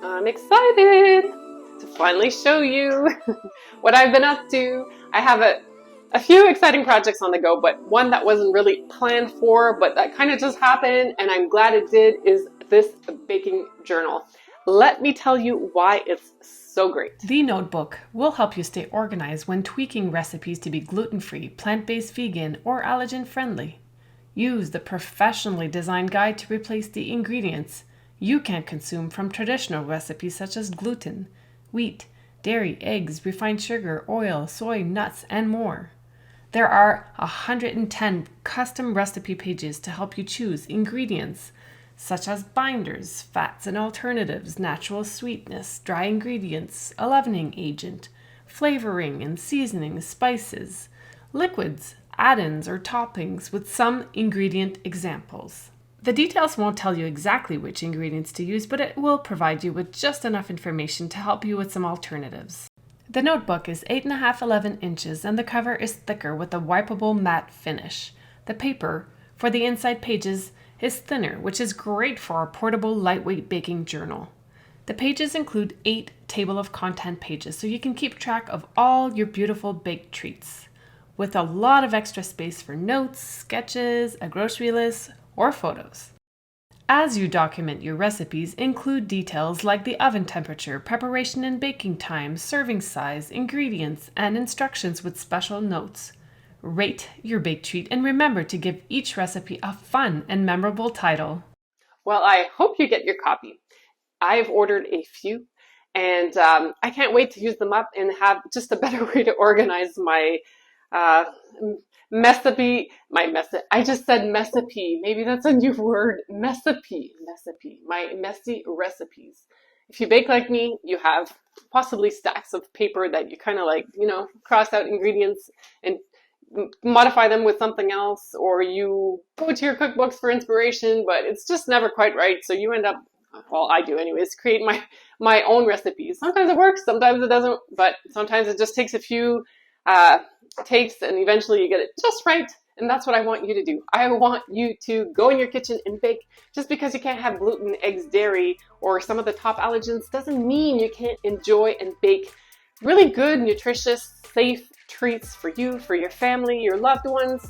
I'm excited to finally show you what I've been up to. I have a few exciting projects on the go, but one that wasn't really planned for, but that kind of just happened, and I'm glad it did, is this baking journal. Let me tell you why it's so great. The notebook will help you stay organized when tweaking recipes to be gluten-free, plant-based, vegan, or allergen-friendly. Use the professionally designed guide to replace the ingredients you can't consume from traditional recipes such as gluten, wheat, dairy, eggs, refined sugar, oil, soy, nuts, and more. There are 110 custom recipe pages to help you choose ingredients such as binders, fats and alternatives, natural sweetness, dry ingredients, a leavening agent, flavoring and seasoning, spices, liquids, add-ins or toppings with some ingredient examples. The details won't tell you exactly which ingredients to use, but it will provide you with just enough information to help you with some alternatives. The notebook is 8.5-11 inches and the cover is thicker with a wipeable matte finish. The paper for the inside pages is thinner, which is great for a portable, lightweight baking journal. The pages include 8 table of content pages, so you can keep track of all your beautiful baked treats, with a lot of extra space for notes, sketches, a grocery list, or photos. As you document your recipes, include details like the oven temperature, preparation and baking time, serving size, ingredients, and instructions with special notes. Rate your baked treat and remember to give each recipe a fun and memorable title. Well, I hope you get your copy. I've ordered a few, and I can't wait to use them up and have just a better way to organize my uh, Messipe, I just said Messipe. Maybe that's a new word. Messipe, my messy recipes. If you bake like me, you have possibly stacks of paper that you kind of like, cross out ingredients and modify them with something else, or you go to your cookbooks for inspiration, but it's just never quite right. So you end up, well, I do anyways, create my own recipes. Sometimes it works, sometimes it doesn't, but sometimes it just takes a few takes and eventually you get it just right. And that's what I want you to do. I want you to go in your kitchen and bake. Just because you can't have gluten, eggs, dairy, or some of the top allergens doesn't mean you can't enjoy and bake really good, nutritious, safe treats for you, for your family, your loved ones.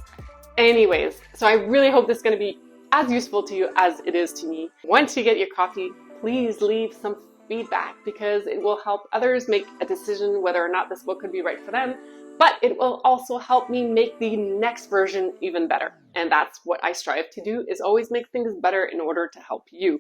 Anyways, so I really hope this is going to be as useful to you as it is to me. Once you get your copy, please leave some feedback because it will help others make a decision whether or not this book could be right for them, but it will also help me make the next version even better. And that's what I strive to do, is always make things better in order to help you.